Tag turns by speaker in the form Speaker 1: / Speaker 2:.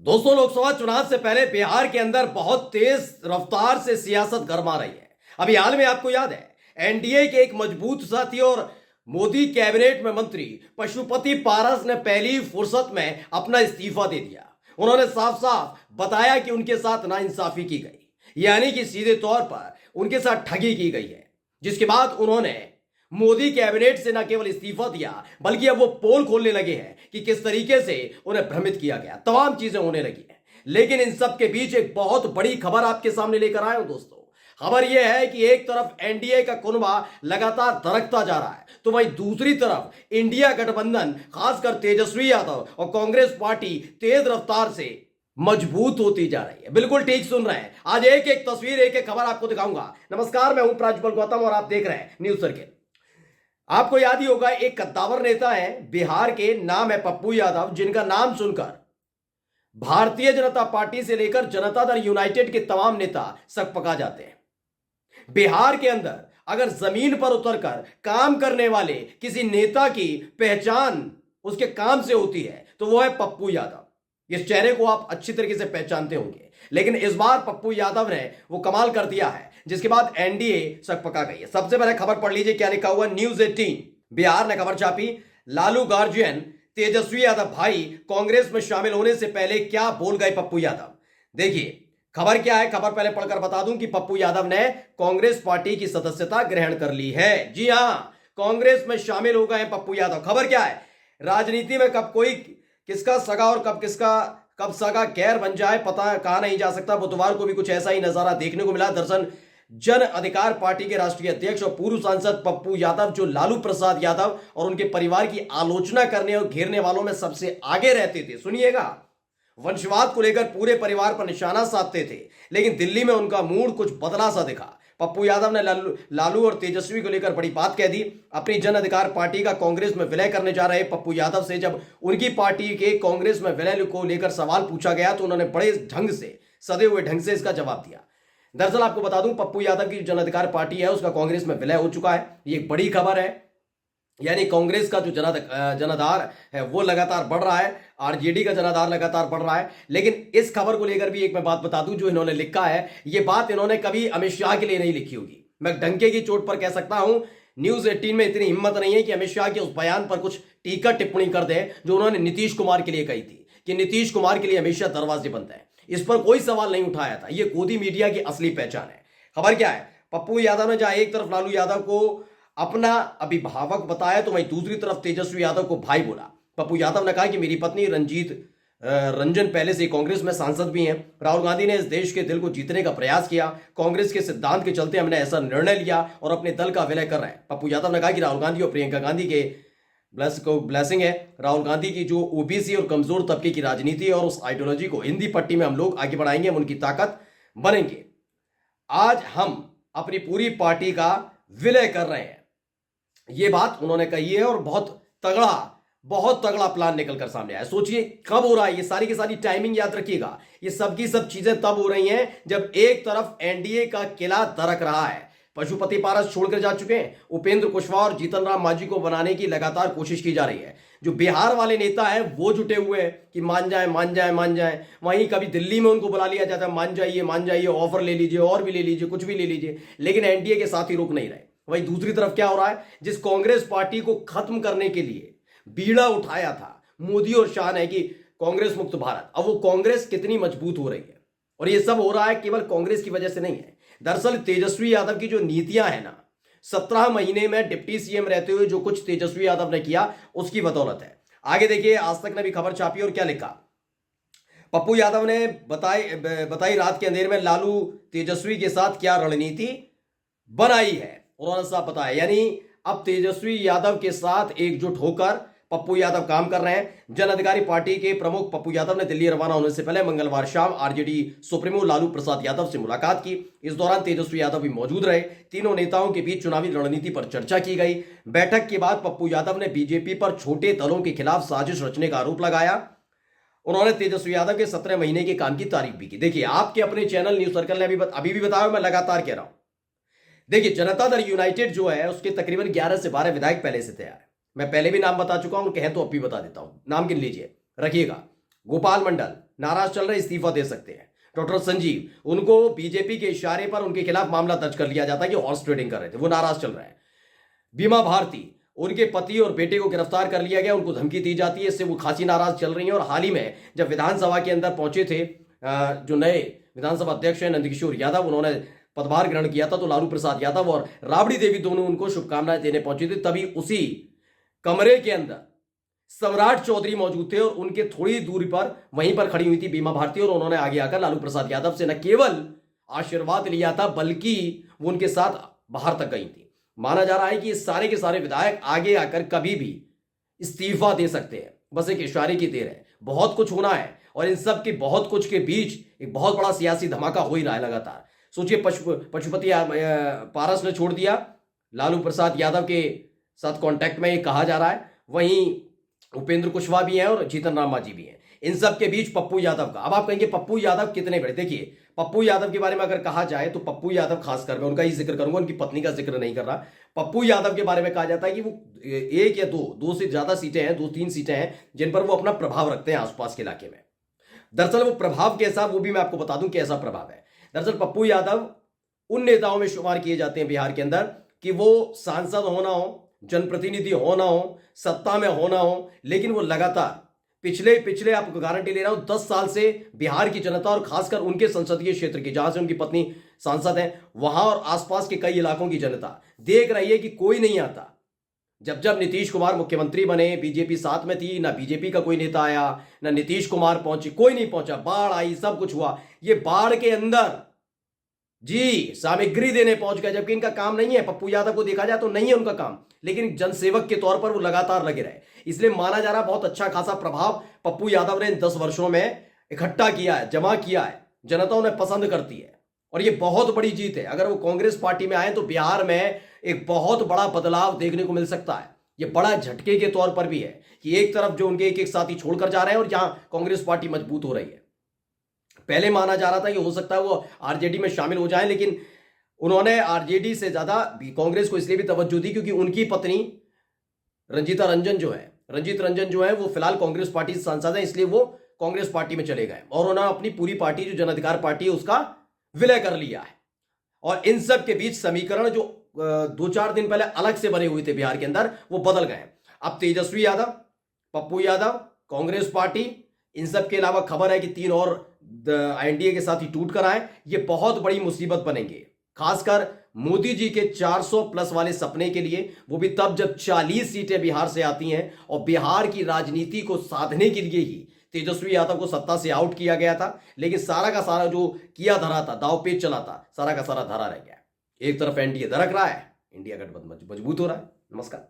Speaker 1: दोस्तों, लोकसभा चुनाव से पहले बिहार के अंदर बहुत तेज रफ्तार से सियासत गरमा रही है। अभी हाल में आपको याद है, एनडीए के एक मजबूत साथी और मोदी कैबिनेट में मंत्री पशुपति पारस ने पहली फुर्सत में अपना इस्तीफा दे दिया। उन्होंने साफ साफ बताया कि उनके साथ नाइंसाफी की गई, यानी कि सीधे तौर पर उनके साथ ठगी की गई है। जिसके बाद उन्होंने मोदी कैबिनेट से न केवल इस्तीफा दिया, बल्कि अब वो पोल खोलने लगे हैं कि किस तरीके से उन्हें भ्रमित किया गया। तमाम चीजें होने लगी हैं। लेकिन इन सब के बीच एक बहुत बड़ी खबर आपके सामने लेकर आया हूं दोस्तों। खबर यह है कि एक तरफ एनडीए का कुनबा लगातार दरकता जा रहा है, तो वहीं दूसरी तरफ इंडिया गठबंधन, खासकर तेजस्वी यादव और कांग्रेस पार्टी तेज रफ्तार से मजबूत होती जा रही है। बिल्कुल ठीक सुन रहे हैं। आज एक एक तस्वीर, एक एक खबर आपको दिखाऊंगा। नमस्कार, मैं हूं प्राजपल गौतम और आप देख रहे हैं न्यूज सर्किल। आपको याद ही होगा, एक कद्दावर नेता है बिहार के, नाम है पप्पू यादव, जिनका नाम सुनकर भारतीय जनता पार्टी से लेकर जनता दल यूनाइटेड के तमाम नेता सकपका जाते हैं। बिहार के अंदर अगर जमीन पर उतरकर काम करने वाले किसी नेता की पहचान उसके काम से होती है तो वो है पप्पू यादव। इस चेहरे को आप अच्छी तरीके से पहचानते होंगे। लेकिन इस बार पप्पू यादव ने वो कमाल कर दिया है, जिसके बाद एनडीए सकपका गई है। सबसे पहले खबर पढ़ लीजिए क्या लिखा हुआ। न्यूज 18 बिहार ने खबर छापी, लालू गार्जियन तेजस्वी यादव भाई कांग्रेस में शामिल होने से पहले क्या बोल गए पप्पू यादव। देखिए खबर क्या है। खबर पहले पढ़कर बता दूं कि पप्पू यादव ने कांग्रेस पार्टी की सदस्यता ग्रहण कर ली है। जी हां, कांग्रेस में शामिल हो गए पप्पू यादव। खबर क्या है, राजनीति में कब कोई किसका सगा और कब सगा गैर बन जाए पता कहा नहीं जा सकता। बुधवार को भी कुछ ऐसा ही नजारा देखने को मिला। दरअसल जन अधिकार पार्टी के राष्ट्रीय अध्यक्ष और पूर्व सांसद पप्पू यादव, जो लालू प्रसाद यादव और उनके परिवार की आलोचना करने और घेरने वालों में सबसे आगे रहते थे, सुनिएगा, वंशवाद को लेकर पूरे परिवार पर निशाना साधते थे। लेकिन दिल्ली में उनका मूड कुछ बदला सा दिखा। पप्पू यादव ने लालू और तेजस्वी को लेकर बड़ी बात कह दी। अपनी जन अधिकार पार्टी का कांग्रेस में विलय करने जा रहे पप्पू यादव से जब उनकी पार्टी के कांग्रेस में विलय को लेकर सवाल पूछा गया तो उन्होंने बड़े ढंग से, सदे हुए ढंग से इसका जवाब दिया। दरअसल आपको बता दूं, पप्पू यादव की जन अधिकार पार्टी है उसका कांग्रेस में विलय हो चुका है। ये एक बड़ी खबर है। यानी कांग्रेस का जो जनाधार है वो लगातार बढ़ रहा है, आरजेडी का जनाधार लगातार बढ़ रहा है। लेकिन इस खबर को लेकर भी एक मैं बात बता दूं, जो इन्होंने लिखा है, ये बात इन्होंने कभी अमित शाह के लिए नहीं लिखी होगी। मैं डंके की चोट पर कह सकता हूं, न्यूज 18 में इतनी हिम्मत नहीं है कि अमित शाह के उस बयान पर कुछ टीका टिप्पणी कर दे जो उन्होंने नीतीश कुमार के लिए कही थी कि नीतीश कुमार के लिए हमेशा दरवाजे बंद है। इस पर कोई सवाल नहीं उठाया था। यह गोदी मीडिया की असली पहचान है। खबर क्या है, पप्पू यादव ने जहां एक तरफ लालू यादव को अपना अभिभावक बताया तो वहीं दूसरी तरफ तेजस्वी यादव को भाई बोला। पप्पू यादव ने कहा कि मेरी पत्नी रंजन पहले से कांग्रेस में सांसद भी हैं। राहुल गांधी ने इस देश के दिल को जीतने का प्रयास किया। कांग्रेस के सिद्धांत के चलते हमने ऐसा निर्णय लिया और अपने दल का विलय कर रहे हैं। पप्पू यादव ने कहा कि राहुल गांधी और प्रियंका गांधी के ब्लेसिंग है। राहुल गांधी की जो ओबीसी और कमजोर तबके की राजनीति है और उस आइडियोलॉजी को हिंदी पट्टी में हम लोग आगे बढ़ाएंगे, हम उनकी ताकत बनेंगे। आज हम अपनी पूरी पार्टी का विलय कर रहे हैं। ये बात उन्होंने कही है और बहुत तगड़ा प्लान निकलकर सामने आया। सोचिए कब हो रहा है ये, सारी की सारी टाइमिंग याद रखिएगा। ये सब की सब चीजें तब हो रही हैं जब एक तरफ एनडीए का किला दरक रहा है। पशुपति पारस छोड़कर जा चुके हैं। उपेंद्र कुशवाहा और जीतन राम मांझी को बनाने की लगातार कोशिश की जा रही है। जो बिहार वाले नेता हैं वो जुटे हुए हैं कि मान जाए मान जाए मान जाए। वहीं कभी दिल्ली में उनको बुला लिया जाता है, मान जाइए, ऑफर ले लीजिए, और भी ले लीजिए, कुछ भी ले लीजिए। लेकिन एनडीए के साथ ही रुक नहीं रहे। वहीं दूसरी तरफ क्या हो रहा है, जिस कांग्रेस पार्टी को खत्म करने के लिए बीड़ा उठाया था मोदी और शाह ने कि कांग्रेस मुक्त भारत, अब वो कांग्रेस कितनी मजबूत हो रही है। और ये सब हो रहा है केवल कांग्रेस की वजह से नहीं है। दरअसल तेजस्वी यादव की जो नीतियां है ना, 17 महीने में डिप्टी सीएम रहते हुए जो कुछ तेजस्वी यादव ने किया उसकी बदौलत है। आगे देखिए, आज तक ने भी खबर छापी और क्या लिखा। पप्पू यादव ने बताई रात के अंधेरे में लालू तेजस्वी के साथ क्या रणनीति बनाई है। उन्होंने साफ बताया, यानी अब तेजस्वी यादव के साथ एकजुट होकर पप्पू यादव काम कर रहे हैं। जन अधिकारी पार्टी के प्रमुख पप्पू यादव ने दिल्ली रवाना होने से पहले मंगलवार शाम आरजेडी सुप्रीमो लालू प्रसाद यादव से मुलाकात की। इस दौरान तेजस्वी यादव भी मौजूद रहे। तीनों नेताओं के बीच चुनावी रणनीति पर चर्चा की गई। बैठक के बाद पप्पू यादव ने बीजेपी पर छोटे दलों के खिलाफ साजिश रचने का आरोप लगाया। उन्होंने तेजस्वी यादव के 17 महीने के काम की तारीफ भी की। देखिए, आपके अपने चैनल न्यूज सर्कल ने अभी भी बताया, मैं लगातार कह रहा हूं। देखिए, जनता दल यूनाइटेड जो है उसके तकरीबन 11 से 12 विधायक पहले से तैयार है। मैं पहले भी नाम बता चुका हूं, कहें तो अब भी बता देता हूं। नाम गिन लीजिए, रखिएगा। गोपाल मंडल, नाराज चल रहे, इस्तीफा दे सकते हैं। डॉक्टर संजीव, उनको बीजेपी के इशारे पर उनके खिलाफ मामला दर्ज कर लिया जाता है कि हॉर्स ट्रेडिंग कर रहे थे, वो नाराज चल रहे हैं। बीमा भारती, उनके पति और बेटे को गिरफ्तार कर लिया गया, उनको धमकी दी जाती है, इससे वो खासी नाराज चल रही हैं। और हाल ही में जब विधानसभा के अंदर पहुंचे थे जो नए विधानसभा अध्यक्ष हैं नंदकिशोर यादव, उन्होंने पदभार ग्रहण किया था, तो लालू प्रसाद यादव और राबड़ी देवी दोनों उनको शुभकामनाएं देने पहुंचे थे। तभी उसी कमरे के अंदर सम्राट चौधरी मौजूद थे और उनके थोड़ी दूरी पर वहीं पर खड़ी हुई थी बीमा भारती, और उन्होंने आगे आकर लालू प्रसाद यादव से न केवल आशीर्वाद लिया था बल्कि वो उनके साथ बाहर तक गई थी। माना जा रहा है कि ये सारे के सारे विधायक आगे आकर कभी भी इस्तीफा दे सकते हैं, बस एक इशारे की देर है। बहुत कुछ होना है और इन सब के बहुत कुछ के बीच एक बहुत बड़ा सियासी धमाका हो ही रहा है लगातार। सोचिए, पशुपति पारस ने छोड़ दिया, लालू प्रसाद यादव के साथ कांटेक्ट में ये कहा जा रहा है। वहीं उपेंद्र कुशवाहा भी हैं और जीतन राम मांझी भी हैं। इन सब के बीच पप्पू यादव का, अब आप कहेंगे पप्पू यादव कितने बड़े, देखिए पप्पू यादव के बारे में अगर कहा जाए तो पप्पू यादव, खासकर मैं उनका ही जिक्र करूंगा, उनकी पत्नी का जिक्र नहीं कर रहा। पप्पू यादव के बारे में कहा जाता है कि वो एक या दो से ज्यादा सीटें हैं, 2-3 सीटें हैं जिन पर वो अपना प्रभाव रखते हैं आसपास के इलाके में। दरअसल वो प्रभाव कैसा, वो भी मैं आपको बता दूं कैसा प्रभाव है। दरअसल पप्पू यादव उन नेताओं में शुमार किए जाते हैं बिहार के अंदर कि वो सांसद होना हो, जनप्रतिनिधि होना हो, सत्ता में होना हो, लेकिन वो लगातार पिछले आपको गारंटी ले रहा हूं 10 साल से बिहार की जनता और खासकर उनके संसदीय क्षेत्र की, जहां से उनकी पत्नी सांसद हैं, वहां और आसपास के कई इलाकों की जनता देख रही है कि कोई नहीं आता। जब जब नीतीश कुमार मुख्यमंत्री बने, बीजेपी साथ में थी, ना बीजेपी का कोई नेता आया, ना नीतीश कुमार पहुंचे, कोई नहीं पहुंचा। बाढ़ आई, सब कुछ हुआ, ये बाढ़ के अंदर जी सामग्री देने पहुंच गए, जबकि इनका काम नहीं है। पप्पू यादव को देखा जाए तो नहीं है उनका काम, लेकिन जनसेवक के तौर पर वो लगातार लगे रहे। इसलिए माना जा रहा बहुत अच्छा खासा प्रभाव पप्पू यादव ने इन 10 वर्षों में इकट्ठा किया है, जमा किया है, जनता उन्हें पसंद करती है और ये बहुत बड़ी जीत है। अगर वो कांग्रेस पार्टी में आए तो बिहार में एक बहुत बड़ा बदलाव देखने को मिल सकता है। ये बड़ा झटके के तौर पर भी है कि एक तरफ जो उनके एक साथी छोड़कर जा रहे हैं और जहां कांग्रेस पार्टी मजबूत हो रही है। पहले माना जा रहा था कि हो सकता है वो आरजेडी में शामिल हो जाए, लेकिन उन्होंने आरजेडी से ज्यादा कांग्रेस को इसलिए भी तवज्जो दी क्योंकि उनकी पत्नी रंजीत रंजन जो है वो फिलहाल कांग्रेस पार्टी से सांसद है, इसलिए वो कांग्रेस पार्टी में चले गए और उन्होंने अपनी पूरी पार्टी जो जन अधिकार पार्टी है उसका विलय कर लिया है। और इन सब के बीच समीकरण जो 2-4 दिन पहले अलग से बने हुए थे बिहार के अंदर, वो बदल गए। अब तेजस्वी यादव, पप्पू यादव, कांग्रेस पार्टी, इन सब के अलावा खबर है कि 3 और एनडीए के साथ ही टूट कर आए। ये बहुत बड़ी मुसीबत बनेंगे, खासकर मोदी जी के 400 प्लस वाले सपने के लिए, वो भी तब जब 40 सीटें बिहार से आती हैं और बिहार की राजनीति को साधने के लिए ही तेजस्वी यादव को सत्ता से आउट किया गया था। लेकिन सारा का सारा जो किया धरा था, दाव पेच चला था, सारा का सारा धरा रह गया। एक तरफ एनडीए दरक रहा है, इंडिया गठबंधन मजबूत हो रहा है। नमस्कार।